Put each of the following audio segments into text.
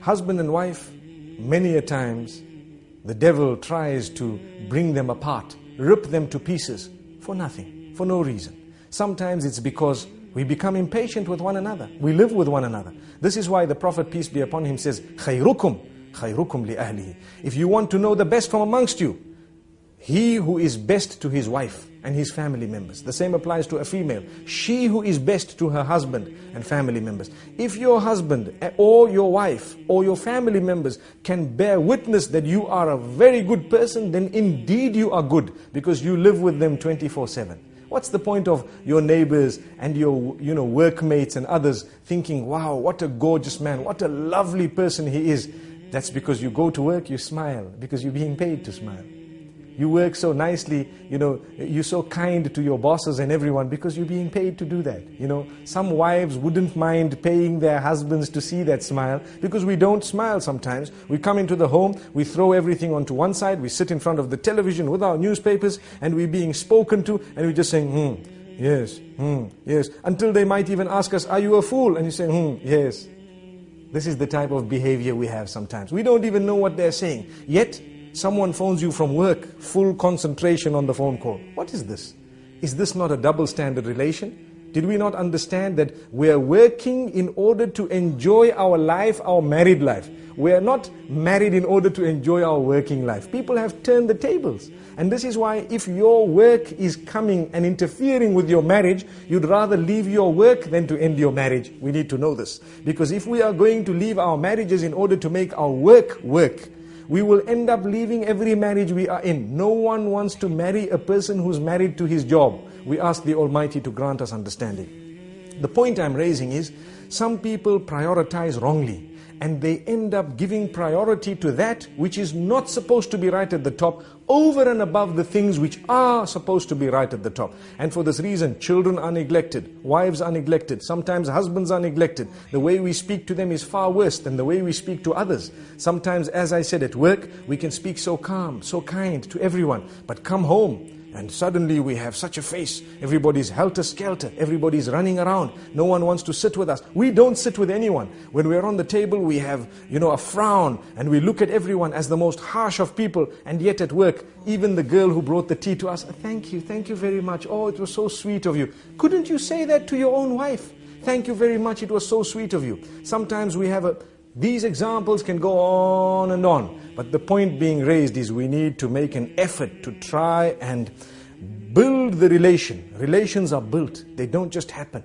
Husband and wife, many a times, the devil tries to bring them apart, rip them to pieces for nothing, for no reason. Sometimes it's because we become impatient with one another. We live with one another. This is why the Prophet, peace be upon him, says, خَيْرُكُمْ خَيْرُكُمْ لِأَهْلِهِ. If you want to know the best from amongst you, he who is best to his wife and his family members. The same applies to a female. She who is best to her husband and family members. If your husband or your wife or your family members can bear witness that you are a very good person, then indeed you are good, because you live with them 24/7. What's the point of your neighbors and your workmates and others thinking, wow, what a gorgeous man, what a lovely person he is? That's because you go to work, you smile, because you're being paid to smile. You work so nicely, you're so kind to your bosses and everyone because you're being paid to do that. Some wives wouldn't mind paying their husbands to see that smile, because we don't smile sometimes. We come into the home, we throw everything onto one side, we sit in front of the television with our newspapers, and we're being spoken to, and we're just saying, yes, yes, until they might even ask us, are you a fool? And you say, yes. This is the type of behavior we have sometimes. We don't even know what they're saying. Yet, someone phones you from work, full concentration on the phone call. What is this? Is this not a double standard relation? Did we not understand that we are working in order to enjoy our life, our married life? We are not married in order to enjoy our working life. People have turned the tables. And this is why if your work is coming and interfering with your marriage, you'd rather leave your work than to end your marriage. We need to know this. Because if we are going to leave our marriages in order to make our work work, we will end up leaving every marriage we are in. No one wants to marry a person who's married to his job. We ask the Almighty to grant us understanding. The point I'm raising is, some people prioritize wrongly, and they end up giving priority to that which is not supposed to be right at the top, over and above the things which are supposed to be right at the top. And for this reason, children are neglected, wives are neglected, sometimes husbands are neglected. The way we speak to them is far worse than the way we speak to others. Sometimes, as I said, at work, we can speak so calm, so kind to everyone, but come home, and suddenly we have such a face. Everybody's helter-skelter. Everybody's running around. No one wants to sit with us. We don't sit with anyone. When we're on the table, we have, a frown. And we look at everyone as the most harsh of people. And yet at work, even the girl who brought the tea to us, thank you very much. Oh, it was so sweet of you. Couldn't you say that to your own wife? Thank you very much. It was so sweet of you. Sometimes we have these examples can go on and on. But the point being raised is we need to make an effort to try and build the relation. Relations are built. They don't just happen.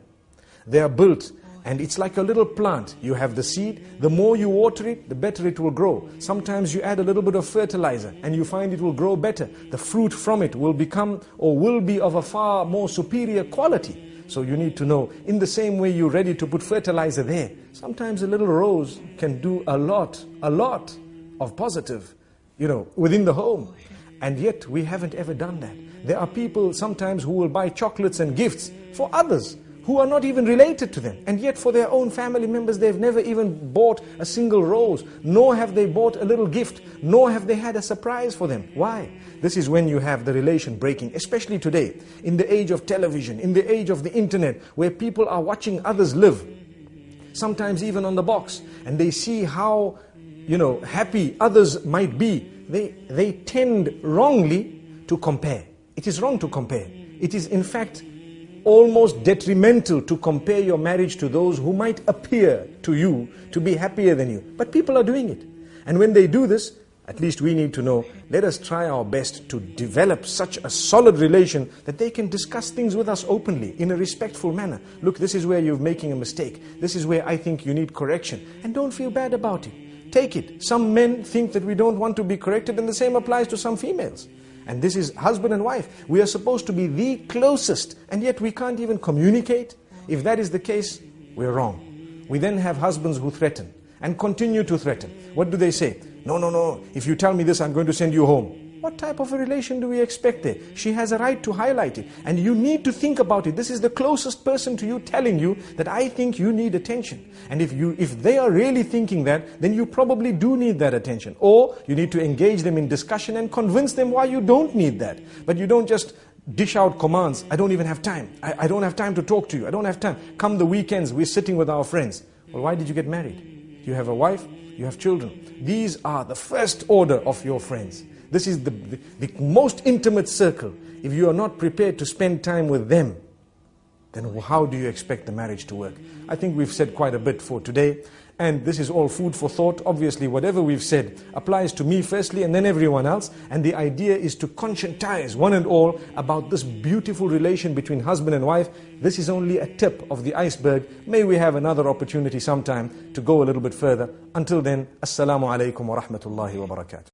They are built. And it's like a little plant. You have the seed. The more you water it, the better it will grow. Sometimes you add a little bit of fertilizer and you find it will grow better. The fruit from it will become or will be of a far more superior quality. So you need to know, in the same way you're ready to put fertilizer there, sometimes a little rose can do a lot of positive, within the home. And yet we haven't ever done that. There are people sometimes who will buy chocolates and gifts for others who are not even related to them. And yet for their own family members, they've never even bought a single rose, nor have they bought a little gift, nor have they had a surprise for them. Why? This is when you have the relation breaking, especially today, in the age of television, in the age of the internet, where people are watching others live, sometimes even on the box, and they see how, happy others might be. They tend wrongly to compare. It is wrong to compare. It is in fact almost detrimental to compare your marriage to those who might appear to you to be happier than you. But people are doing it. And when they do this, at least we need to know, let us try our best to develop such a solid relation that they can discuss things with us openly, in a respectful manner. Look, this is where you're making a mistake. This is where I think you need correction. And don't feel bad about it. Take it. Some men think that we don't want to be corrected, and the same applies to some females. And this is husband and wife. We are supposed to be the closest, and yet we can't even communicate. If that is the case, we're wrong. We then have husbands who threaten and continue to threaten. What do they say? No, if you tell me this, I'm going to send you home. What type of a relation do we expect there? She has a right to highlight it. And you need to think about it. This is the closest person to you telling you that I think you need attention. And if they are really thinking that, then you probably do need that attention. Or you need to engage them in discussion and convince them why you don't need that. But you don't just dish out commands. I don't even have time. I don't have time to talk to you. I don't have time. Come the weekends, we're sitting with our friends. Well, why did you get married? you have a wife, you have children. These are the first order of your friends. This is the most intimate circle. If you are not prepared to spend time with them, then how do you expect the marriage to work? I think we've said quite a bit for today, and this is all food for thought. Obviously, whatever we've said applies to me firstly and then everyone else, and the idea is to conscientize one and all about this beautiful relation between husband and wife. This is only a tip of the iceberg. May we have another opportunity sometime to go a little bit further. Until then, Assalamu alaikum wa rahmatullahi wa barakatuh.